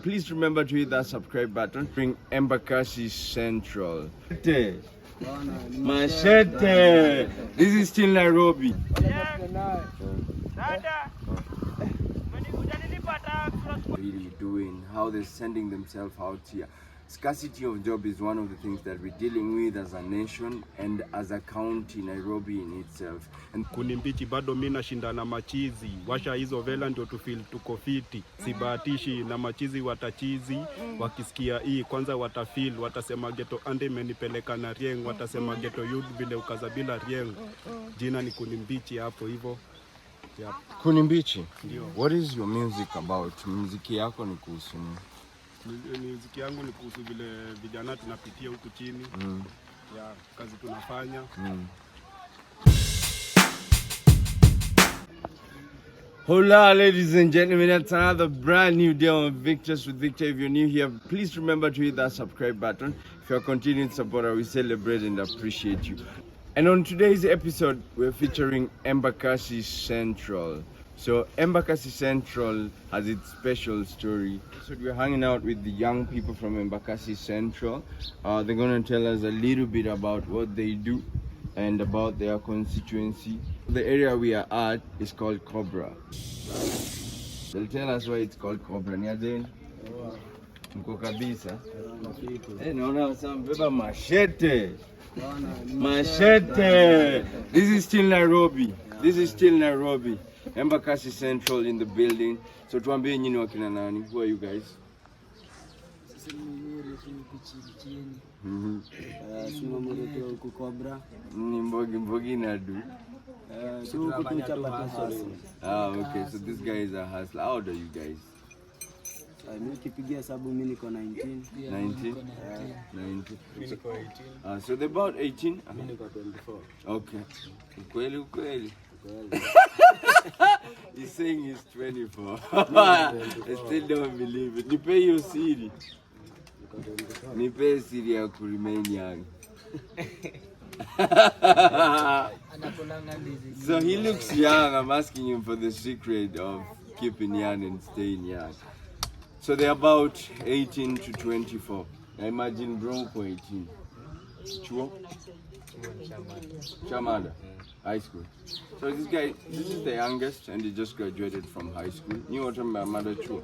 please remember to hit that subscribe button. Bring Embakasi Central. Machete. This is still Nairobi. Really doing, how they're sending themselves out here. Scarcity of job is one of the things that we're dealing with as a nation and as a county, Nairobi in itself. And kunimbichi bado mimi nashinda na machizi. Washa hizo vela ndio tu feel tuko fiti. Sibahatishi na machizi watachizi. Wakisikia hii kwanza watafeel, watasema geto ande imenipeleka na rieng, watasema geto youth vile ukaza bila rieng. Jina ni kunimbichi hapo hivyo. Yep. Kunimbichi. What is your music about? Muziki yako ni kuhusu nini? Muziki yangu ni kuhusu vile vijana tunapitia huku chini. Ya kazi tunafanya. Hola ladies and gentlemen, that's another brand new day on Victors with Victor. If you're new here, please remember to hit that subscribe button. If you're a continuing supporter, we celebrate and appreciate you. And on today's episode, we're featuring Embakasi Central. So Embakasi Central has its special story. So we're hanging out with the young people from Embakasi Central. They're going to tell us a little bit about what they do and about their constituency. The area we are at is called Cobra. They'll tell us why it's called Cobra. Niajen? Mko kabisa? Naona wasambeba machete. Machete. This is still Nairobi. This is still Nairobi. Embakasi Central in the building. So tuambie nyinyi wakina nani? Who are you guys? Mbogi nadu. Okay, so this guy is a hustler. How old are you guys? Nikipigia sababu mimi niko 19. 19? 19. Mimi niko 18. So they're about 18? Mimi niko 24. Okay. Ukweli. He's saying he's 24. I still don't believe it. Nipe hiyo siri. Nipe siri ya ku remain young. So he looks young. I'm asking him for the secret of keeping young and staying young. So they're about 18 to 24. I imagine bro for 18. Chuo? Chamada. High school. So this is the youngest and he just graduated from high school. You know what I'm mother chuo?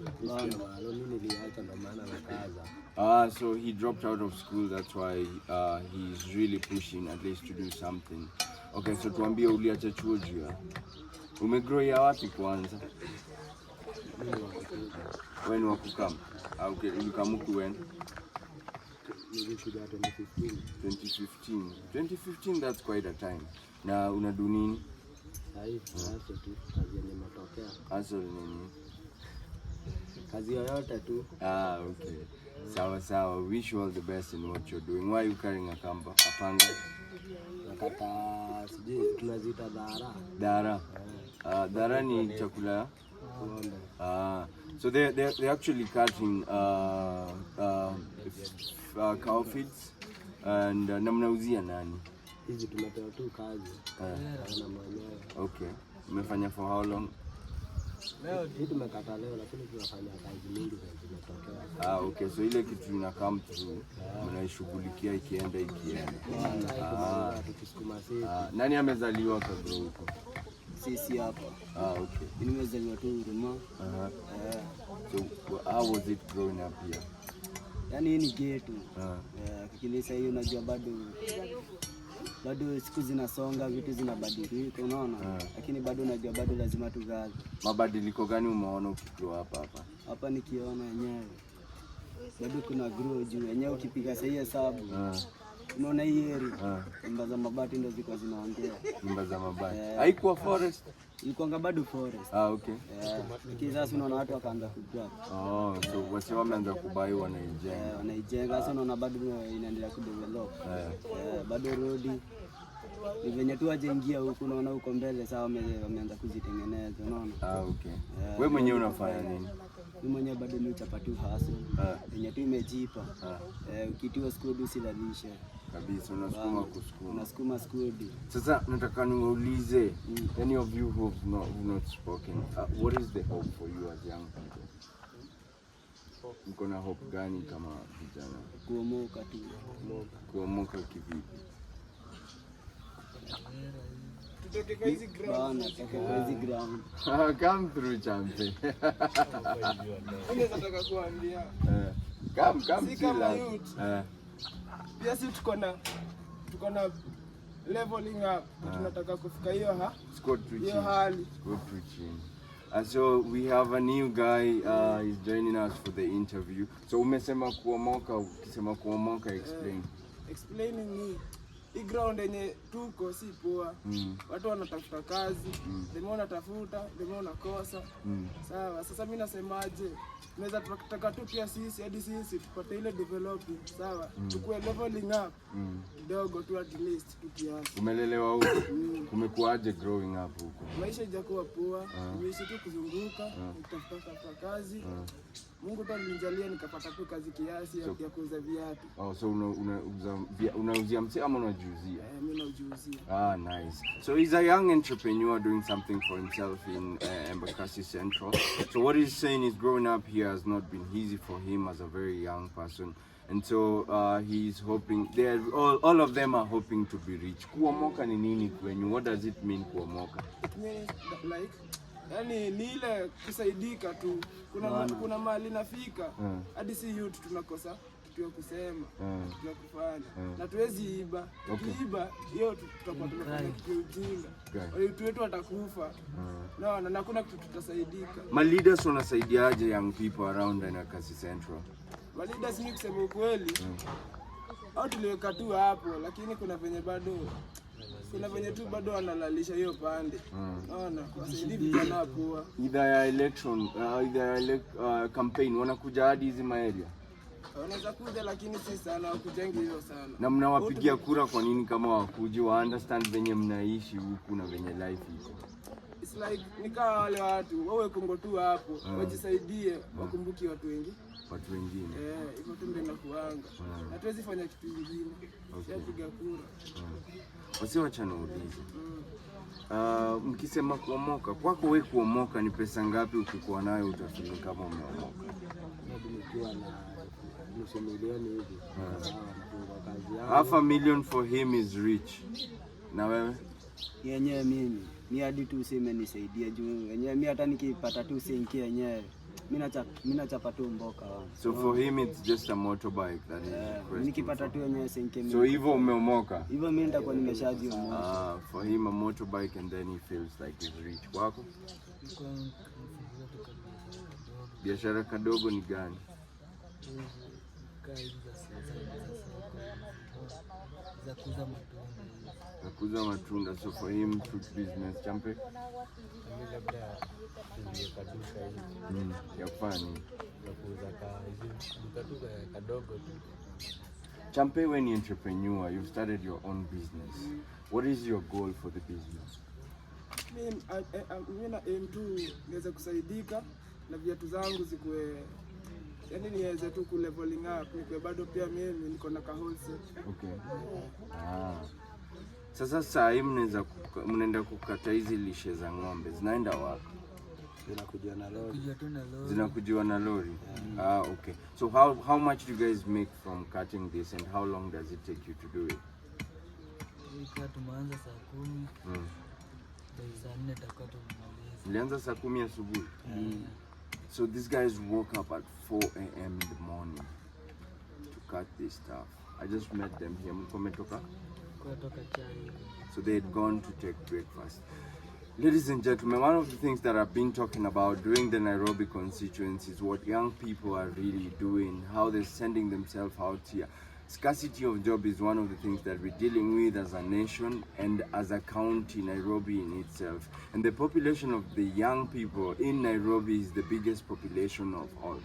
So he dropped out of school, that's why he's really pushing at least to do something. Okay, so tuambie uliacha chuo juu ya. Umegrow ya wapi kwanza? When wakukam? Okay, ulikamuku when? 2015. 2015, that's quite a time. Na unadu nini? Kazi nini? Kazi yoyote tu. Okay. Sawa. Wish you all the best in what you're doing. Why are you carrying a panga? Nakata sijui tunaziita dara. Dara ni chakula. So they're actually cutting cow feeds and namnauzia nani? Hizi tumepewa tu kazi. Na mwenyewe. Okay. Umefanya for how long? Leo tumekata leo lakini tunafanya kazi mingi zinatokea. Okay. So ile kitu ina come through mnaishughulikia ikienda. Tukisukuma sisi. Nani amezaliwa kabla huko? Sisi hapa. Okay. Nimezaliwa tu Ngoma. So how was it growing up here? Yaani ni getu. Kikilisa hiyo unajua bado siku zinasonga, vitu zinabadilika, unaona? Lakini bado unajua bado lazima tugaze. Mabadiliko gani umeona ukiwa hapa? Hapa nikiona yenyewe. Bado kuna grow juu yenyewe ukipiga sahihi hesabu. Unaona hii area. Nyumba za mabati ndio ziko zinaongea. Nyumba za mabati. Haikuwa forest. Ilikuwa bado forest. Okay. Sasa unaona watu wakaanza kujua. So wasi wameanza kubai wanaijenga. Wanaijenga sasa unaona bado inaendelea kudevelop. Bado road ni venye tu wajengia huko unaona huko mbele sasa wameanza kuzitengeneza unaona. Okay. Wewe mwenyewe unafanya nini? Mimi mwenyewe bado ni chapati hustle. Yenye tu imejipa. Ukitiwa skodi usilalisha. Kabisa unasukuma skodi. Sasa nataka niulize any of you who have not spoken, what is the hope for you as young people? Mko na hope gani kama vijana? Kuomoka tu. Kuomoka kivipi? Tutoke kwa hizi ground. Come through champe. Unaweza taka kuambia. Come si kama youth. Pia si tuko na leveling up. Tunataka kufika hiyo hali. So we have a new guy he's joining us for the interview. So umesema kuomoka, ukisema kuomoka explain. Explaining me. Hii ground yenye tuko si poa. Watu wanatafuta kazi, demo wanatafuta, demo wanakosa. Sawa, sasa mimi nasemaje? Tunaweza tukataka tu pia sisi hadi sisi tupate ile developing, sawa? Tukue leveling up. Kidogo tu at least tukiasi. Umelelewa huko? Kumekuaje growing up huko? Maisha hajakuwa poa, nimeishi tu kuzunguka, kutafuta kazi. Mungu tu alinijalia nikapata tu kazi kiasi ya kuuza viatu. So unauzia mse ama unajiuzia? Mimi najiuzia. Nice. So he's a young entrepreneur doing something for himself in Embakasi Central. So what he's saying is growing up here has not been easy for him as a very young person. And so he's hoping, all of them are hoping to be rich. Kuomoka ni nini kwenyu? What does it mean kuomoka? It means like yani ni ile kusaidika tu. Kuna mahali nafika hadi si youth tunakosa kitu ya kusema, kitu ya kufanya. Na tuwezi iba. Tukiiba hiyo tutakuwa tunafanya kitu ujinga. Watu wetu watakufa. Na kuna kitu tutasaidika. Ma leaders wanasaidiaje young people around Embakasi Central? Ma leaders ni kusema ukweli. Au tuliweka tu hapo, lakini kuna venye tu bado wanalalisha hiyo pande. Naona wasaidia vijana poa. Either ya election, campaign wanakuja hadi hizi area. Wanaweza kuja lakini si sana, wakujengi hiyo sana. Na mnawapigia kura kwa nini kama wakuji wa understand venye mnaishi huku na venye life iko? It's like nikaa wale watu wawe Kongo tu hapo, wajisaidie, wakumbuki watu wengine. Hivyo tu ndio nakuanga. Hatuwezi fanya kitu kingine. Siapiga kura. Wacha niulize. Mkisema kuomoka, kwako wewe kuomoka ni pesa ngapi ukikuwa nayo utafika kama umeomoka? Nikiwa na nusu milioni hivi. Half a million for him is rich. Na wewe? Yenyewe mimi hadi tu useme nisaidie juu yenyewe mimi hata nikipata tu senki yenyewe mimi nachapa tu mboka wangu. So for him it's just a motorbike that is nikipata tu yenyewe senki mimi. So hivyo umeomoka? Hivyo mimi nitakuwa nimeshajiomoka. For him a motorbike and then he feels like he's rich. Kwako? Biashara kadogo ni gani? Kuuza matunda. So for him fruit business. Champe? Ya fani. Champe, when you're an entrepreneur, you've started your own business. What is your goal for the business? Mimi na aim tu niweze kusaidika na viatu zangu zikuwe, yani niweze tu ku leveling up, nikuwe bado pia mimi niko na ka wholesale. Sasa saa hii mnaenda kukata hizi lishe za ng'ombe, zinaenda wapi? Zinakujiwa na lori. Okay. So how much do you guys make from cutting this and how long does it take you to do it? Tumeanza saa 10. Saa 4 tutakuwa tumemaliza. Mlianza saa 10 asubuhi? So these guys woke up at 4 a.m. in the morning to cut this stuff. I just met them here. So they had gone to take breakfast. Ladies and gentlemen, one of the things that I've been talking about during the Nairobi constituency is what young people are really doing, how they're sending themselves out here. Scarcity of job is one of the things that we're dealing with as a nation and as a county, Nairobi in itself. And the population of the young people in Nairobi is the biggest population of all.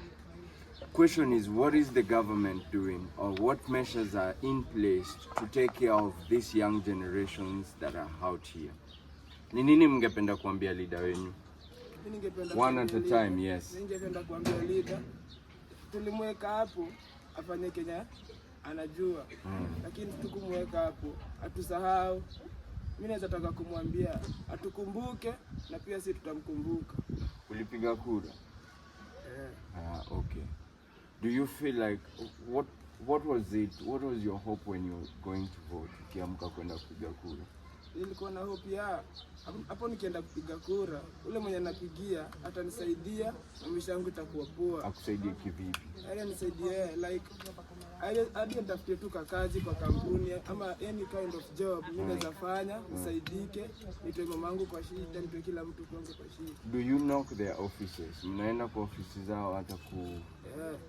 Question is, what is the government doing, or what measures are in place to take care of these young generations that are out here? Ni nini mngependa kuambia leader wenu? One at a time, yes. Ningependa kuambia leader, tulimweka hapo afanye Kenya anajua, lakini tukumweka hapo atusahau. Mimi naweza taka kumwambia atukumbuke na pia sisi tutamkumbuka. Ulipiga kura? Okay. Do you feel like what was your hope when you were going to vote? Ukiamka kwenda kupiga kura? Nilikuwa na hope ya hapo nikienda kupiga kura, ule mwenye napigia atanisaidia na maisha yangu itakuwa poa. Akusaidie kivipi? Nisaidie like hadi nitafutie tu kazi kwa kampuni ama any kind of job mimi naweza fanya, nisaidike, nitoe mamangu kwa shida, nitoe kila mtu kwangu kwa shida. Do you knock their offices? Mnaenda kwa ofisi zao hata ku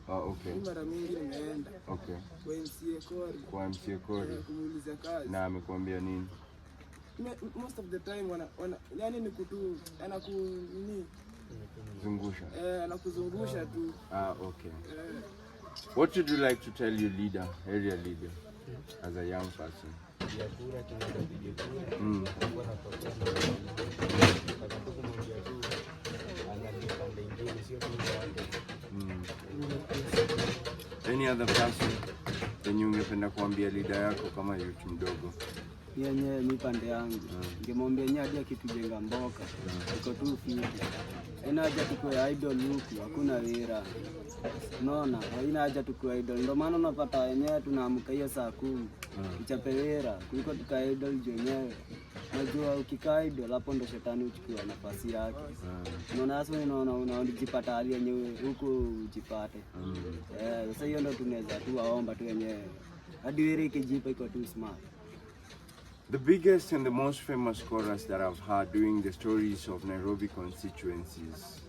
okay. Mara mingi nimeenda. Okay. Kwa MCA Kori. Kumuuliza kazi. Na amekuambia nini? Most of the time yani ni kutu nini? Zungusha. Anakuzungusha tu. Okay. What would you like to tell your leader, area leader, as a young person? Any other person yenye ungependa kuambia leader yako kama youth mdogo? Yenye mi pande yangu ningemwambia yeye hadi akitujenga mboka iko tu fiti. Haina haja tukue idol huku, hakuna wira. Unaona, haina haja tukue idol. Ndio maana unapata wenyewe tunaamka hiyo saa 10 uchape wira kuliko tuka idol wenyewe. Unajua ukikaa idol hapo ndo shetani uchukua nafasi yake. Unaona sasa unajipata hali yenyewe huko ujipate. Sasa hiyo ndo tunaweza tu waomba tu wenyewe. Hadi wira ikijipa iko tu smart. The biggest and the most famous chorus that I've heard during the stories of Nairobi constituencies,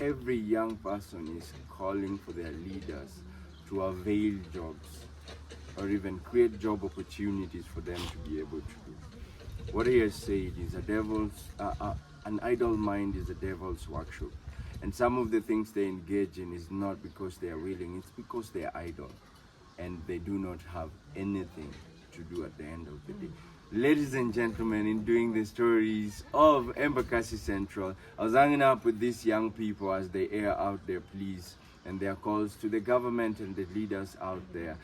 every young person is calling for their leaders to avail jobs or even create job opportunities for them to be able to do. What he has said is an idle mind is a devil's workshop. And some of the things they engage in is not because they are willing, it's because they are idle and they do not have anything to do at the end of the day. Ladies and gentlemen, in doing the stories of Embakasi Central, I was hanging up with these young people as they air out their pleas and their calls to the government and the leaders out there.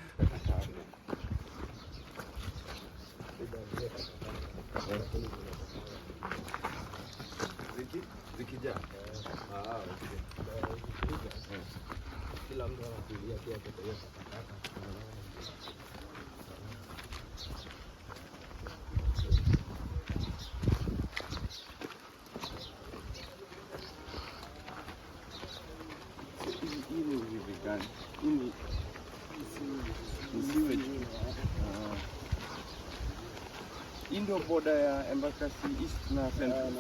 Indo border ya Embakasi East na Central.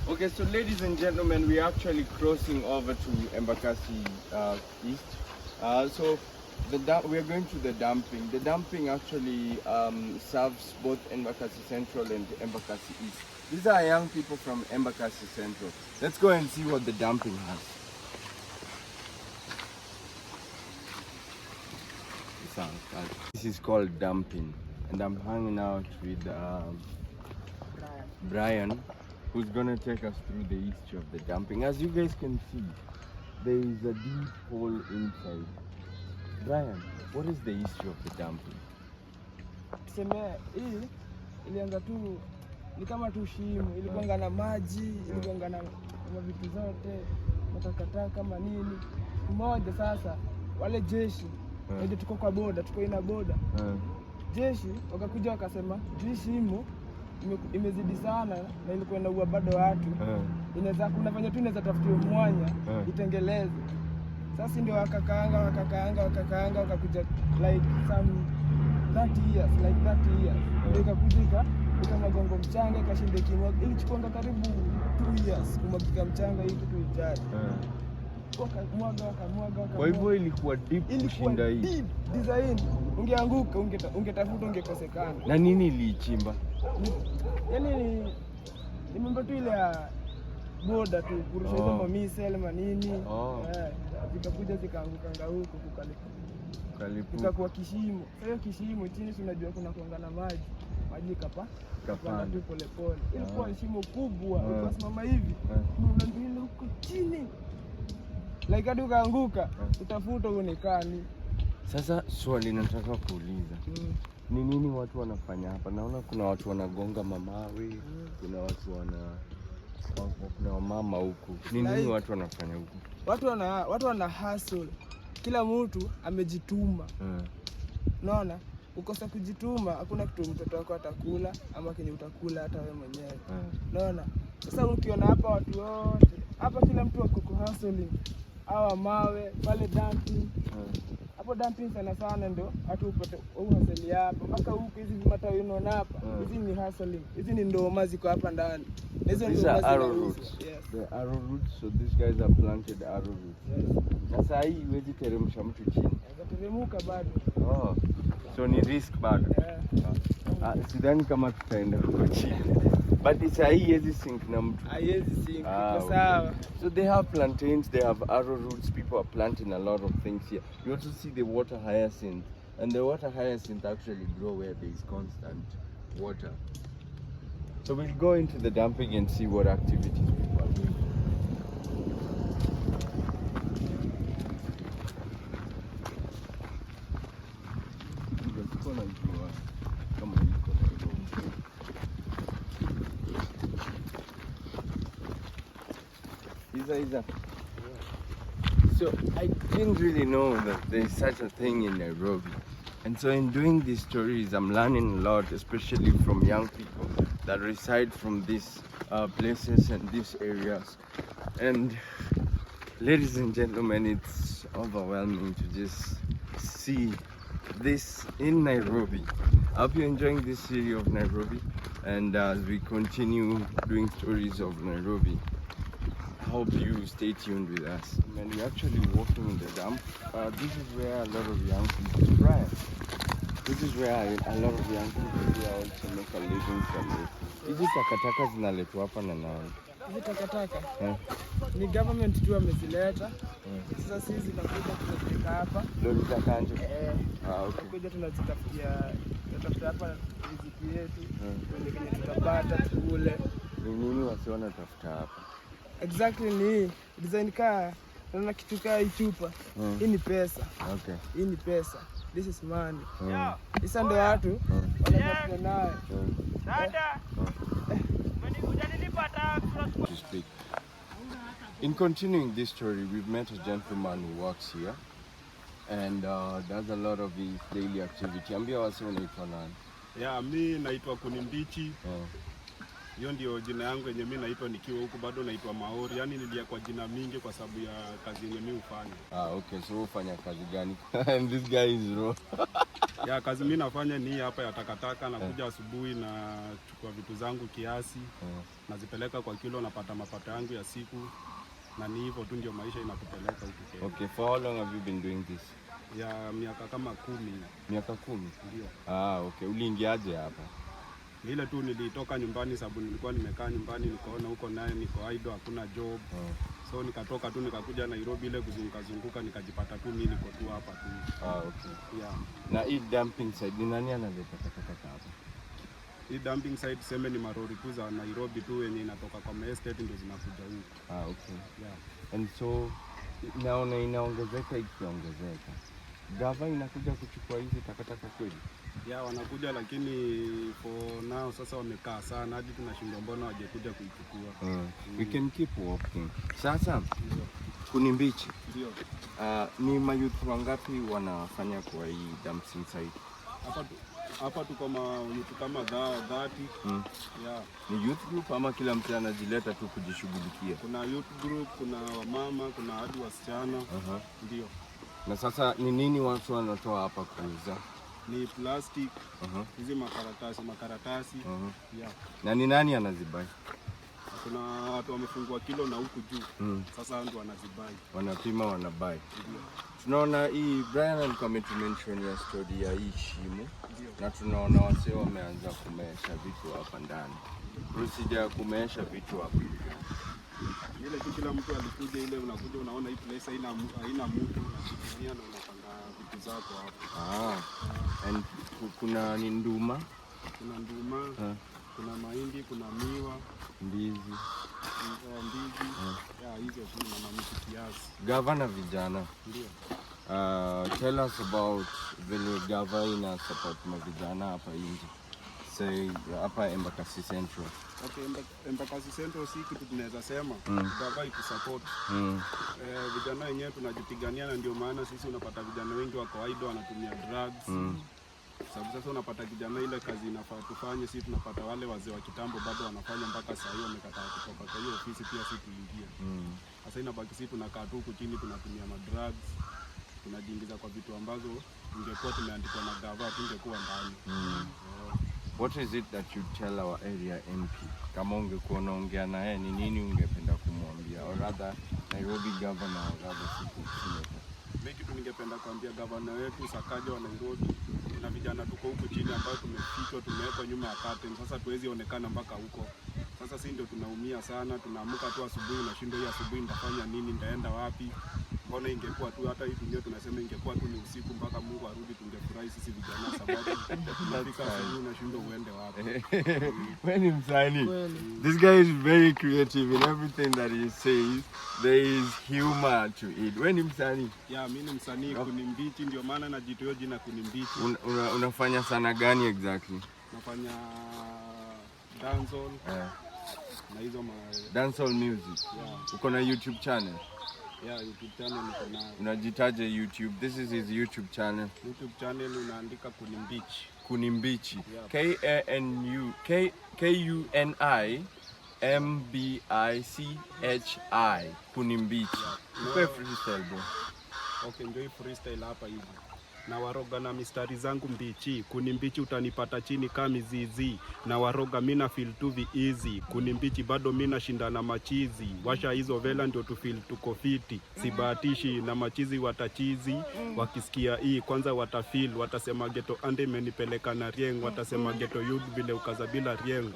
Okay, so ladies and gentlemen, we are actually crossing over to Embakasi East. So we are going to the dumping. The dumping actually serves both Embakasi Central and Embakasi East. These are young people from Embakasi Central. Let's go and see what the dumping has. This is called dumping, and I'm hanging out with Brian, who's gonna take us through the history of the dumping. As you guys can see, there is a deep hole inside. Brian, what is the history of the dumping? Tuseme hii ilianza tu ni kama tu shimo, ilikuwa na maji, ilikuwa na vitu zote, matakataka kama nini. Mmoja sasa wale jeshi ndio tuko kwa boda, tuko ina boda. Jeshi wakakuja wakasema hii shimo imezidi sana na ilikuwa inaua bado watu. Inaweza kuna fanya tu inaweza tafutiwa mwanya itengeleze. Sasa ndio wakakaanga wakakuja like some 30 years. Ndio ikakujika kama gongo mchanga ikashinde kimwaga, ilichukua karibu 2 years kumwaga mchanga hii kitu ijaje. Wakamwaga. Kwa hivyo ilikuwa deep kushinda hii. Deep design. Ungeanguka, ungetafuta ungekosekana. Na nini ilichimba? Yaani ni mambo tu ile ya boda tu kurusha hizo mamisel manini. Zikakuja zikaanguka huko kukalipuka. Ikakuwa kishimo. Sasa hiyo kishimo chini unajua kuna kuangana maji kapanda tu pole. Ilikuwa shimo kubwa. Ukasimama hivi. Unaangalia huko chini. Like hadi ukaanguka, utafuta uonekani. Sasa swali nataka kuuliza. Ni nini watu wanafanya hapa? Naona kuna watu wanagonga mamawe, kuna watu Kuna mama huku. Ni nini watu wanafanya huku? Watu wana hustle. Kila mtu amejituma. Unaona? Ukosa kujituma, hakuna kitu mtoto wako atakula ama kenye utakula hata wewe mwenyewe. Unaona? Sasa ukiona hapa watu wote, hapa kila mtu wako hustling. Hawa mawe, pale dumping. Hapo dumping sana ndio watu upate hustle hapa. Mpaka huku hizi matawi unaona hapa. Hizi ni hustling. Hizi ni ndoma ziko hapa ndani. These are arrow roots. Yes. The arrow roots, so these guys have planted arrow roots. Yes. Sasa hii huwezi teremsha mtu chini. Teremuka bado. Oh. So ni risk bado. Sidhani kama tutaenda huko chini. But it's haiwezi sink na mtu. Haiwezi sink. Sawa. So they have plantains, they have arrow roots. People are planting a lot of things here. You also see the water hyacinth. And the water hyacinth actually grow where there is constant water. So we'll go into the dumping and see what activities people are doing. So I didn't really know that there's such a thing in Nairobi. And so in doing these stories, I'm learning a lot, especially from young people that reside from these places and these areas. And ladies and gentlemen, it's overwhelming to just see this in Nairobi. I hope you're enjoying this series of Nairobi. And as we continue doing stories of Nairobi, I hope you stay tuned with us. And we're actually walking in the dump. This is where a lot of young people try. This is where a lot of young people here also make a living from it. Hizi takataka zinaletwa hapa na nani? Hizi takataka? Ni government tu amezileta. Sasa sisi tunakuja tunazipeleka hapa. Ndio nitakanje? Okay. Tunakuja tunatafuta hapa riziki yetu. Tuende tutapata tukule. Ni nini wasiona tafuta hapa? Exactly ni design kaa naona kitu kaa hii chupa. Hii ni pesa. Okay. Hii ni pesa. This is money. Sasa ndio watu wanapata nayo. Dada. To speak. In continuing this story, we've met a gentleman who works here and does a lot of his daily activity. Ambia wasi unaitwa nani? Yeah, mi naitwa Kunimbichi. Hiyo ndio jina yangu yenye mimi naitwa nikiwa huku, bado naitwa Maori. Yaani nilia kwa jina mingi kwa sababu ya kazi yenye mimi hufanya. Okay, so ufanya kazi gani? And this guy is raw. Ya kazi mimi nafanya ni hapa ya takataka, nakuja asubuhi na chukua vitu zangu kiasi, nazipeleka kwa kilo, napata mapato yangu ya siku, na ni hivyo tu ndio maisha inatupeleka huku Kenya. Okay, for how long have you been doing this? Ya miaka kama 10. Miaka 10? Ndio. Okay. Uliingiaje hapa? Ile tu nilitoka nyumbani sababu nilikuwa nimekaa nyumbani, nikaona huko naye niko idle, hakuna job. So nikatoka tu nikakuja Nairobi ile kuzunguka nikajipata tu mimi niko tu hapa tu. Okay. Yeah. Na hii dumping side ni nani analeta takataka hapa? Hii dumping side sema ni marori tu za Nairobi tu yenye inatoka kwa estate ndio zinakuja huko. Okay. Yeah. And so naona inaongezeka ikiongezeka. Gava inakuja kuchukua hizi takataka kweli? Yeah, wanakuja lakini for now sasa wamekaa sana hadi tunashindwa mbona waje kuja kuichukua. We can keep walking. Sasa Kunimbichi. Ndio. Ni mayouth wangapi wanafanya kwa hii dumping site? Hapa tuko kama 30. Yeah. Ni youth group ama kila mtu anajileta tu kujishughulikia? Kuna youth group, kuna wamama, kuna hadi wasichana. Ndio. Na sasa ni nini watu wanatoa hapa kuuza? Ni plastic, hizi makaratasi. Yeah. Na ni nani anazibai? Kuna watu wamefungua kilo na huku juu. Sasa ndio wanazibai. Wanapima, wanabai. Tunaona hii Brian alikuwa ametumention ya story ya hii shimo. Na tunaona wasee wameanza kumesha vitu hapa ndani. Procedure ya kumesha vitu hapa. Ile kila mtu alikuja ile unakuja unaona hii place haina mtu unafikiria na unapanga vitu zako hapo. And kuna ni nduma? Kuna nduma, kuna mahindi, kuna miwa, ndizi. Yeah, hizo tu na mamiti kiasi. Gavana vijana. Ndio. Tell us about vile gava ina support vijana hapa nje. say hapa Embakasi Central? Okay, Embakasi Central si kitu tunaweza sema gava ikusupport. Vijana wenyewe tunajipigania, na ndio maana sisi unapata vijana wengi wa kawaida wanatumia drugs. Sababu sasa unapata kijana ile kazi inafaa tufanye, sisi tunapata wale wazee wa kitambo bado wanafanya mpaka saa hiyo wamekataa kutoka kwa hiyo ofisi, pia sisi tuingie. Sasa inabaki sisi tunakaa tu huku chini tunatumia drugs, tunajiingiza kwa vitu ambazo ingekuwa tumeandikwa na gava tungekuwa ndani. What is it that you tell our area MP? Kama ungekuwa unaongea na yeye, ni nini ungependa kumwambia, or rather Nairobi governor or rather city senator? Mimi kitu ningependa kuambia governor wetu Sakaja wa Nairobi, na vijana tuko huku chini ambao tumefichwa, tumewekwa nyuma ya curtain. Sasa tuwezi onekana mpaka huko. Sasa sisi ndio tunaumia sana, tunaamka tu asubuhi na shindo hii asubuhi nitafanya nini, nitaenda wapi? Mbona ingekuwa tu hata hii dunia tunasema ingekuwa tu ni usiku mpaka Mungu arudi, tungefurahi sisi vijana, sababu tunafika asubuhi na shindo uende wapi? When msanii, this guy is very creative in everything that he says. There is humor to it. When msanii? Yeah, mimi ni msanii Kunimbichi, ndio maana najitoa jina Kunimbichi. Unafanya sana gani exactly? Nafanya dancehall. Na hizo dancehall music. Yeah. Uko na YouTube channel? Yeah, YouTube channel niko nayo. Unajitaje YouTube? This is his YouTube channel. YouTube channel unaandika Kunimbichi. Kunimbichi. Yeah. Kunimbichi. Kunimbichi. Uko freestyle bro. Okay, ndio freestyle hapa hivi. Na waroga na mistari zangu mbichi, Kunimbichi utanipata chini kama mizizi. Na waroga mina feel tu easy, Kunimbichi bado mina shinda na machizi. Washa hizo vela ndio tu feel tuko fiti. Sibahatishi na machizi watachizi, wakisikia hii kwanza watafeel, watasema geto ande imenipeleka na rieng, watasema geto youth vile ukaza bila rieng.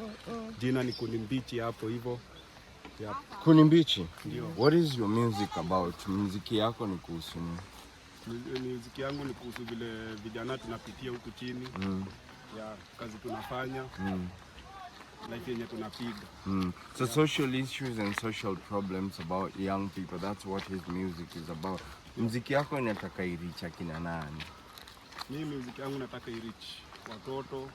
Jina ni Kunimbichi hapo hivyo. Yep. Kunimbichi. Ndio. What is your music about? Muziki yako ni kuhusu nini? Muziki yangu ni kuhusu vile vijana tunapitia huku chini. Ya kazi tunafanya. Life yenye tunapiga. So social issues and social problems about young people, that's what his music is about. Muziki yako inataka iricha akina nani? Mimi muziki yangu nataka irichi watoto,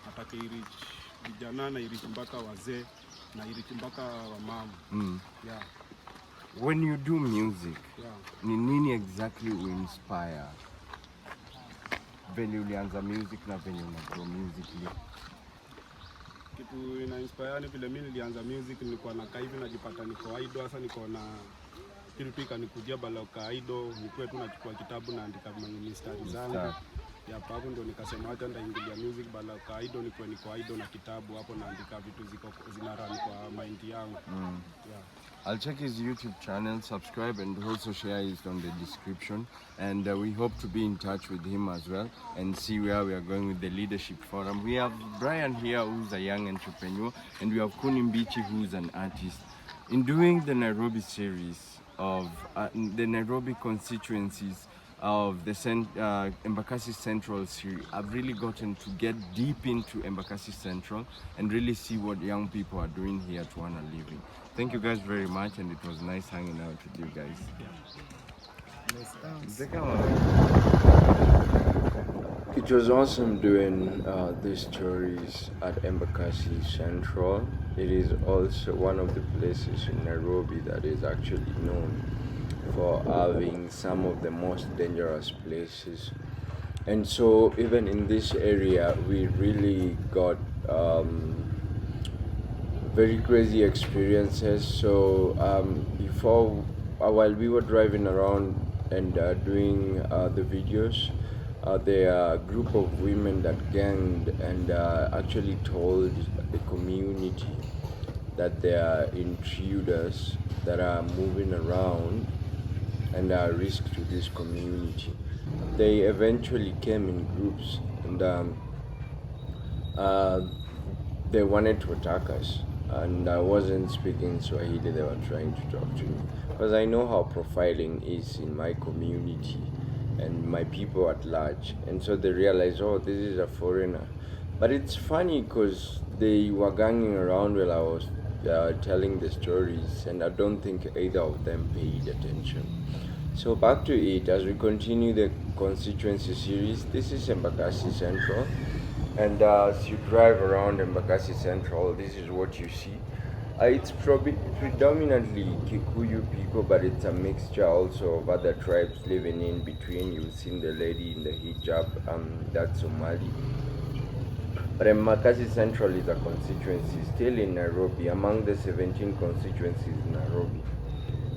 nataka irichi vijana, na irichi mpaka wazee, na irichi mpaka wamama. Yeah. When you do music, Yeah. ni nini exactly you inspire? Venye ulianza music na venye unagrow musically? Kitu ina inspire ni vile mimi nilianza music, nilikuwa nakaa hivi najipata niko idol. Sasa niko na kitu tu ikanikujia baloka idol, nikuwe tu nachukua kitabu naandika mistari zangu. Ya hapo ndo nikasema hata ndaingilia music baloka idol, niko idol na kitabu hapo naandika vitu zinarani kwa mind yangu. Yeah. I'll check his YouTube channel, subscribe, and also share it on the description. And we hope to be in touch with him as well and see where we are going with the leadership forum. We have Brian here, who's a young entrepreneur, and we have Kunimbichi, who's an artist. In doing the Nairobi series of the Nairobi constituencies of the Embakasi Central series, I've really gotten to get deep into Embakasi Central and really see what young people are doing here to earn a living. Thank you guys very much, and it was nice hanging out with you guys. It was awesome doing these stories at Embakasi Central. It is also one of the places in Nairobi that is actually known for having some of the most dangerous places. And so even in this area, we really got very crazy experiences. So while we were driving around and doing the videos, there are a group of women that ganged and actually told the community that there are intruders that are moving around and are a risk to this community. They eventually came in groups and they wanted to attack us. And I wasn't speaking Swahili, they were trying to talk to me. Because I know how profiling is in my community and my people at large. And so they realized, oh, this is a foreigner. But it's funny because they were ganging around while I was telling the stories, and I don't think either of them paid attention. So back to it, as we continue the constituency series, this is Embakasi Central. And as you drive around Embakasi Central, this is what you see. It's predominantly Kikuyu people, but it's a mixture also of other tribes living in between. You've seen the lady in the hijab, that's Somali. But Embakasi Central is a constituency still in Nairobi, among the 17 constituencies in Nairobi.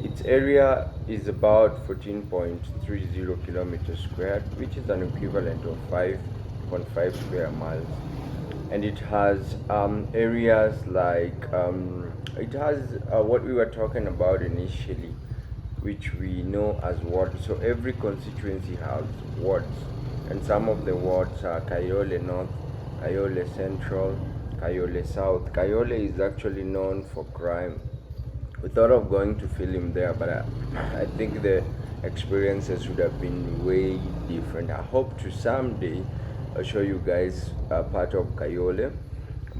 Its area is about 14.30 kilometers squared, which is an equivalent of 5.5 square miles. And it has areas like, it has what we were talking about initially, which we know as wards. So every constituency has wards, and some of the wards are Kayole North, Kayole Central, Kayole South. Kayole is actually known for crime. We thought of going to film there, but I think the experiences would have been way different. I hope to someday show you guys part of Kayole,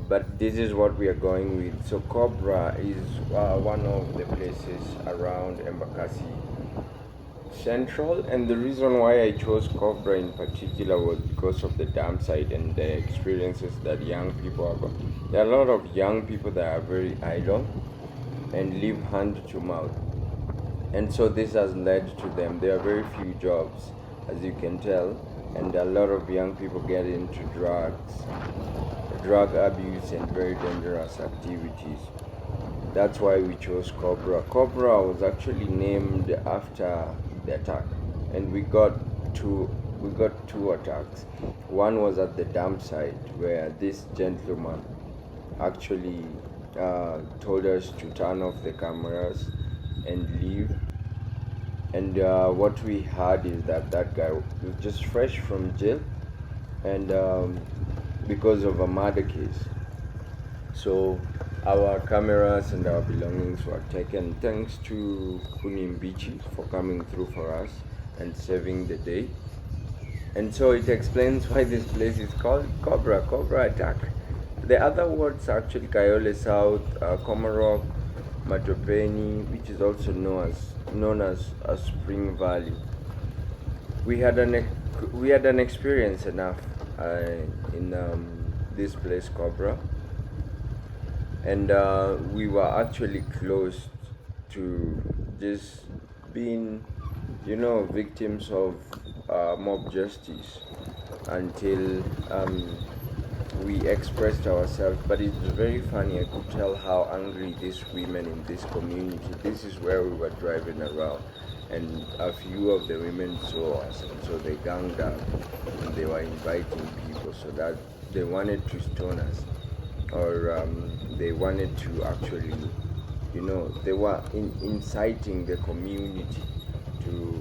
but this is what we are going with. So Cobra is one of the places around Embakasi Central, and the reason why I chose Cobra in particular was because of the dam site and the experiences that young people have got. There are a lot of young people that are very idle and live hand to mouth, and so this has led to them. There are very few jobs, as you can tell, and a lot of young people get into drug abuse and very dangerous activities. That's why we chose Cobra. Cobra was actually named after the attack, and we got two attacks. One was at the dam site where this gentleman actually told us to turn off the cameras and leave. And what we heard is that guy was just fresh from jail, and because of a murder case. So our cameras and our belongings were taken. Thanks to Kunimbichi for coming through for us and saving the day. And so it explains why this place is called Cobra Attack. The other wards are actually Kayole South, Komarock, Matopeni, which is also known as Spring Valley. We had an experience enough in this place, Cobra, and we were actually close to just being, victims of mob justice until we expressed ourselves. But it's very funny, I could tell how angry these women in this community. This is where we were driving around, and a few of the women saw us, and so they ganged up and they were inviting people so that they wanted to stone us, or they wanted to actually, they were inciting the community to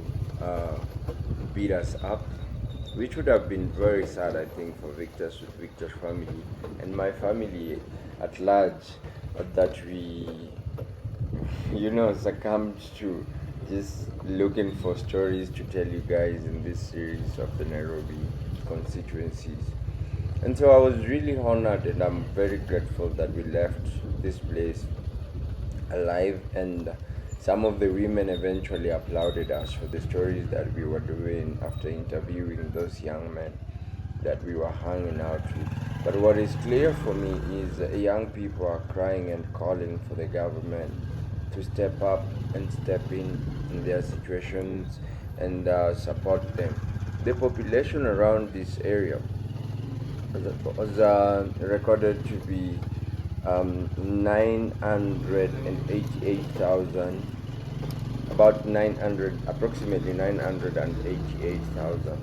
beat us up, which would have been very sad, I think, for Victor's family and my family at large, that we, succumbed to just looking for stories to tell you guys in this series of the Nairobi constituencies. And so I was really honored, and I'm very grateful that we left this place alive, and some of the women eventually applauded us for the stories that we were doing after interviewing those young men that we were hanging out with. But what is clear for me is young people are crying and calling for the government to step up and step in their situations and support them. The population around this area was recorded to be 988,000, approximately 988,000.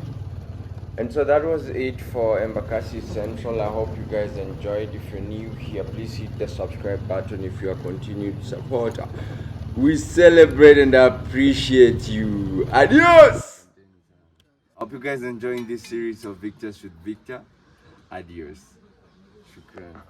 And so that was it for Embakasi Central. I hope you guys enjoyed. If you're new here, please hit the subscribe button if you are continued supporter. We celebrate and appreciate you. Adios! Hope you guys enjoying this series of Victors with Victor. Adios. Shukran.